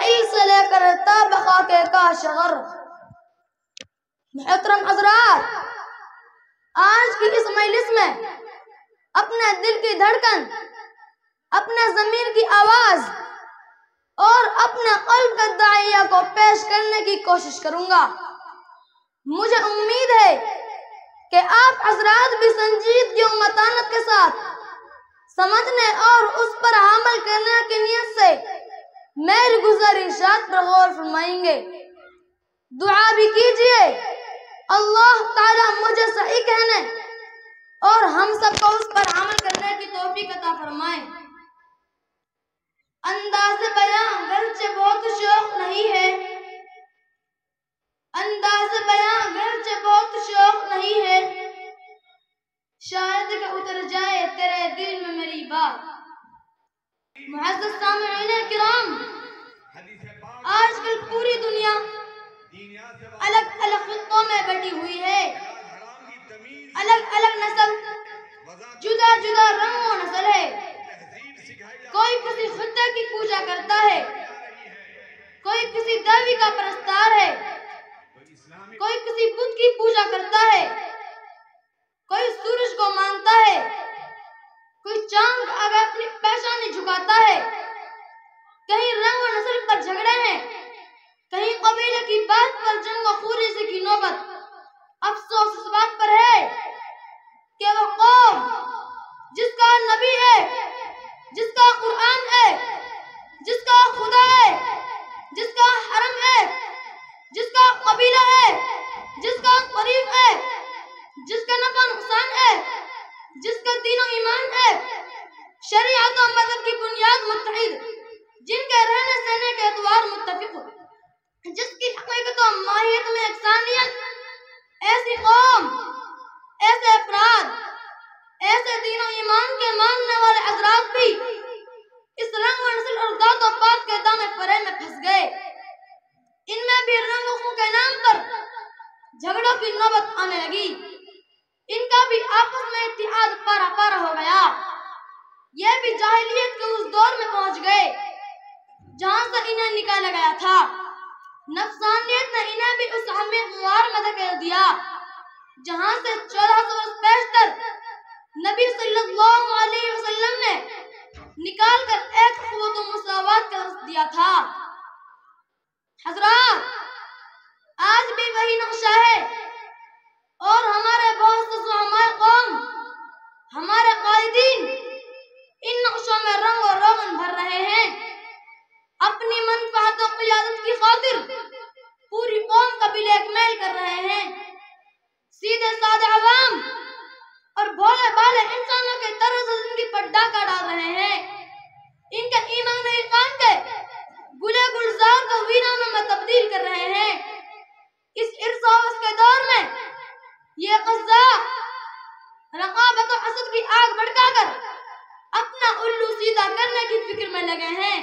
ابتدائی سے لے کر تا بخاکے کا شغر۔ محترم حضرات، آج کی اس مجلس میں اپنے دل کی دھڑکن، اپنے ضمیر کی آواز اور اپنے قلب کا داعیہ کو پیش کرنے کی کوشش کروں گا۔ مجھے امید ہے کہ آپ حضرات بھی سنجیدگی و متانت کے ساتھ سمجھنے اور اس پر عمل کرنے کی نیت سے میری گزارشات پر غور فرمائیں گے۔ دعا بھی کیجئے اللہ تعالیٰ مجھے صحیح کہنے اور ہم سب کو اس پر عمل کرنے کی توفیق عطا فرمائے۔ انداز بیان گرچہ بہت شوق نہیں ہے، انداز بیان گرچہ بہت شوق نہیں ہے، شاید کہ اتر جائے تیرے دل میں میری بات۔ معزز سامعین کرام، آج کل پوری دنیا الگ الگ خطوں میں بٹی ہوئی ہے، الگ الگ نسل، جدا جدا رنگ و نسل ہے۔ کوئی کسی خطے کی پوجا کرتا ہے، کوئی کسی دیوی کا پرستار ہے، کوئی کسی بت کی پوجا کرتا ہے، کوئی سورج کو مانتا ہے، کوئی چاند آگے اپنی پیشانی جھکاتا ہے۔ کہیں رنگ و نسل پر جھگڑے ہیں، کہیں قبیلے کی بات پر جنگ و خوریزی کی نوبت۔ افسوس اس بات پر ہے کہ وہ قوم جس کا نبی ہے، جس کا قرآن ہے، جس کا خدا ہے، جس کا حرم ہے، جس کا قبیلہ ہے، جس کا قریب ہے، جس کا نفع نقصان ہے، جس کا دین و ایمان ہے، شریعت و مذہب کی بنیاد متحد، جن کے رہنے سہنے کے اعتبار متفق، جس کی حقیقت و ماہیت میں یکسانیت، ایسی قوم، ایسے افراد، ایسے دین و ایمان کے ماننے والے حضرات بھی اس رنگ و نسل اور ذات و پات کے دامن فرے میں پھنس گئے۔ ان میں بھی رنگ و خوں کے نام پر جھگڑوں کی نوبت آنے لگی، ان کا بھی آپس میں اتحاد پارا پارا ہو گیا۔ یہ بھی جاہلیت کے اس دور میں پہنچ گئے جہاں سے انہیں نکالا گیا تھا۔ نفسانیت نے انہیں بھی اس عمیق غار میں دھکیل دیا جہاں سے 1400 برس پیشتر نبی صلی اللہ علیہ وسلم نے نکال کر ایک قوت و مساوات کا درس دیا تھا۔ حضرات، آج بھی وہی نقشہ ہے اور ہمارے بہت سے زعماء قوم، ہمارے قائدین ان نقشوں میں رنگ و روغن بھر رہے ہیں۔ اپنی منفعت و قیادت کی خاطر پوری قوم کا بلیک میل کر رہے ہیں، سیدھے سادے عوام اور بھولے بھالے انسانوں کے طرز زندگی پر ڈاکہ ڈال رہے ہیں۔ ان کے ایمان ایقان کے گلے گلزار کو ویرانوں میں تبدیل کر رہے ہیں۔ اس ارساوس کے دور میں یہ قذاب رقابت و حسد کی آگ بھڑکا کر اپنا الو سیدھا کرنے کی فکر میں لگے ہیں۔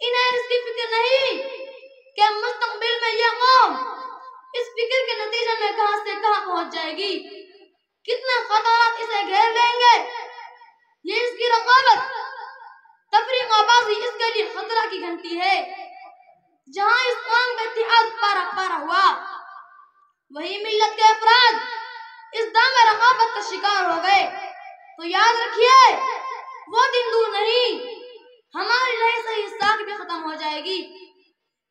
انہیں اس کی فکر نہیں کہ مستقبل میں یہ قوم اس فکر کے نتیجے میں کہاں سے کہاں پہنچ جائے گی، کتنے خطرات اسے گھیر لیں گے۔ یہ اس کی رقابت، تفریق و بازی اس کے لیے خطرہ کی گھنٹی ہے۔ جہاں اس قوم کا اتحاد پارا پارا ہوا، وہی ملت کے افراد اس دام رقابت کا شکار ہو گئے۔ تو یاد رکھیے وہ دن دور نہیں، ہماری رہی سہی ساکھ بھی ختم ہو جائے گی۔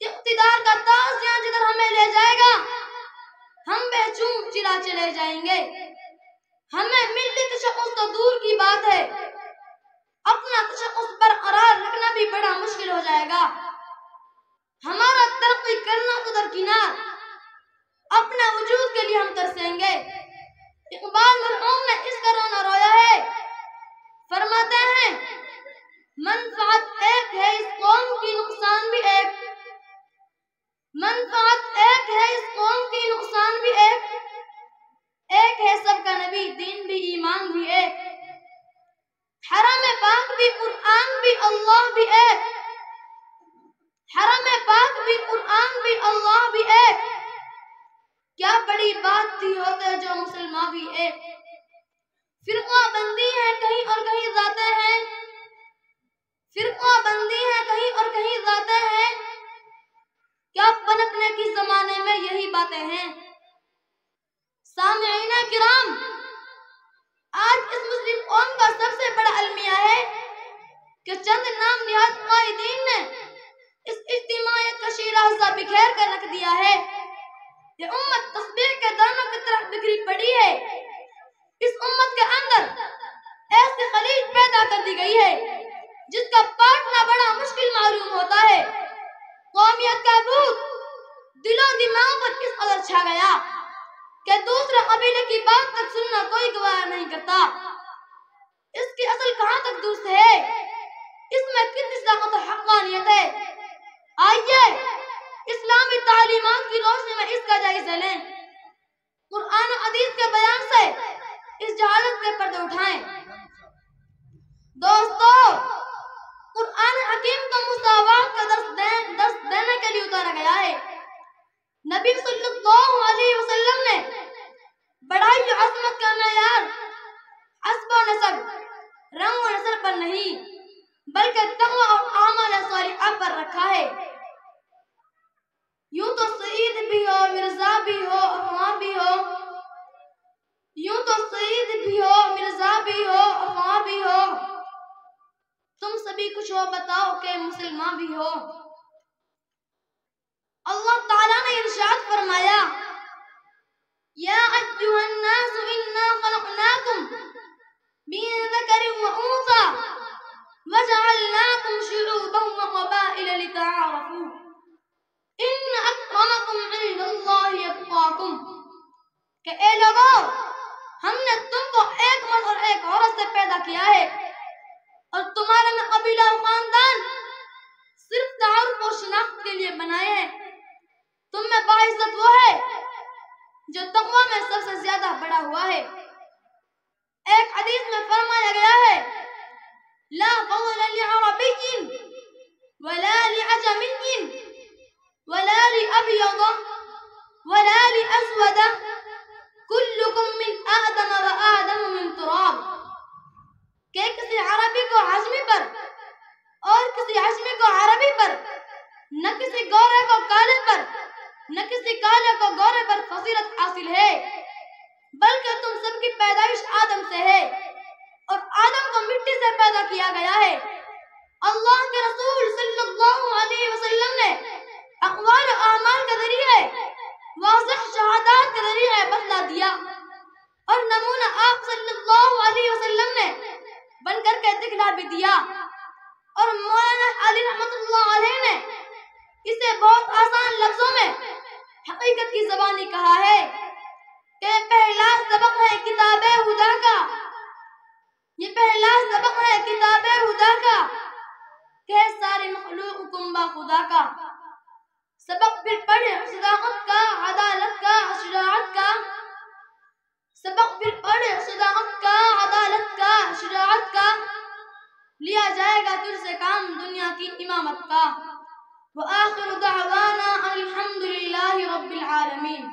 اقتدار کا تاج یہاں جدھر ہمیں لے جائے گا، ہم بے چون چلا چلے جائیں گے۔ ہمیں ملتی تشخص تو دور کی بات ہے، اپنا تشخص برقرار رکھنا بھی بڑا مشکل ہو جائے گا۔ ہمارا ترقی کرنا ادھر کنار، اپنا وجود کے لیے ہم ترسیں گے۔ اقبال مرحوم نے اس کا رونا رویا ہے، فرماتے ہیں منفعت ایک ہے اس قوم کی نقصان بھی ایک، منفعت ایک ہے اس قوم کی نقصان بھی ایک، ایک ہے سب کا نبی دین بھی ایمان بھی ایک، حرم پاک بھی قرآن بھی اللہ بھی ایک، حرم پاک بھی قرآن بھی اللہ بھی ایک، کیا بڑی بات تھی ہوتے جو مسلمان بھی ایک۔ فرقہ بندی ہے کہیں اور کہیں ذاتیں ہیں، فرقہ بندی ہے کہیں اور کہیں ذاتیں ہیں، باتیں ہیں۔ سامعین کرام، آج اس مسلم قوم کا سب سے بڑا المیہ ہے کہ چند نام نہاد قائدین نے اس اجتماعیت کا شیرازہ بکھیر کر رکھ دیا ہے۔ یہ امت تسبیح کے دانوں کی طرح بکھری پڑی ہے۔ اس امت کے اندر ایسی خلیج پیدا کر دی گئی ہے جس کا پاٹنا بڑا مشکل معلوم ہوتا ہے۔ قومیت کا بھوت دل و دماغ پر اس قدر چھا گیا کہ دوسرے قبیلے کی بات تک سننا کوئی گوارا نہیں کرتا۔ اس کی اصل کہاں تک درست ہے؟ اس میں کتنی صداقت و حقانیت ہے؟ آئیے اسلامی تعلیمات کی روشنی میں اس کا جائزہ لیں، قرآن و حدیث کے بیان سے اس جہالت کے پردے اٹھائیں۔ دوستو، قرآن حکیم کو مساوات کا درس دینے کے لیے اتارا گیا ہے۔ نبی صلی اللہ علیہ وسلم نے بڑائی و عظمت کا معیار حسب و نسب، رنگ و نسل پر نہیں بلکہ تقوی اور اعمال صالحہ پر رکھا ہے۔ یوں تو سعید بھی ہو، مرزا بھی ہو، افواہ بھی ہو، یوں تو سعید بھی ہو، مرزا بھی ہو، افواہ بھی ہو، تم سبھی کچھ ہو بتاؤ کہ مسلمان بھی ہو۔ اللہ تعالیٰ نے ارشاد فرمایا، یا ایھا الناس انا خلقناکم من ذکر و انثی وجعلناکم شعوبا وقبائل لتعارفوا ان اکرمکم عند اللہ اتقاکم، کہ اے لوگو، ہم نے تم کو ایک مرد اور ایک عورت سے پیدا کیا ہے اور تمہارے میں قبیلہ و خاندان صرف تعارف و شناخت کے لیے بنائے ہیں۔ تم میں باعزت وہ ہے جو تقوی میں سب سے زیادہ بڑا ہوا ہے۔ ایک حدیث میں فرمایا گیا ہے، لا فضل لعربی ولا لعجمی ولا لأبیض ولا لأسود کلکم من آدم و آدم من تراب، کہ کسی عربی کو عجمی پر اور کسی عجمی کو عربی پر، نہ کسی گورے کو کالے پر، نہ کسی کالے کو گورے پر فضیلت حاصل ہے، بلکہ تم سب کی پیدائش آدم سے ہے اور آدم کو مٹی سے پیدا کیا گیا ہے۔ اللہ کے رسول صلی اللہ علیہ وسلم نے اقوال و اعمال کے ذریعے، واضح شہادات کے ذریعے بتلا دیا اور نمونہ آپ صلی اللہ علیہ وسلم نے بن کر کے دکھلا بھی دیا، اور مولانا علی رحمت اللہ علیہ نے اسے بہت آسان لفظوں میں حقیقت کی زبانی کہا ہے کہ پہلا سبق ہے کتاب خدا کا، یہ پہلا سبق ہے کتاب خدا کا کہ سارے مخلوق کنبہ خدا کا۔ سبق پھر پڑھے صداقت کا، عدالت کا، شجاعت کا، سبق پھر پڑھے صداقت کا، عدالت کا، شجاعت کا، لیا جائے گا تجھ سے کام دنیا کی امامت کا۔ وآخر دعوانا الحمد للہ رب العالمین۔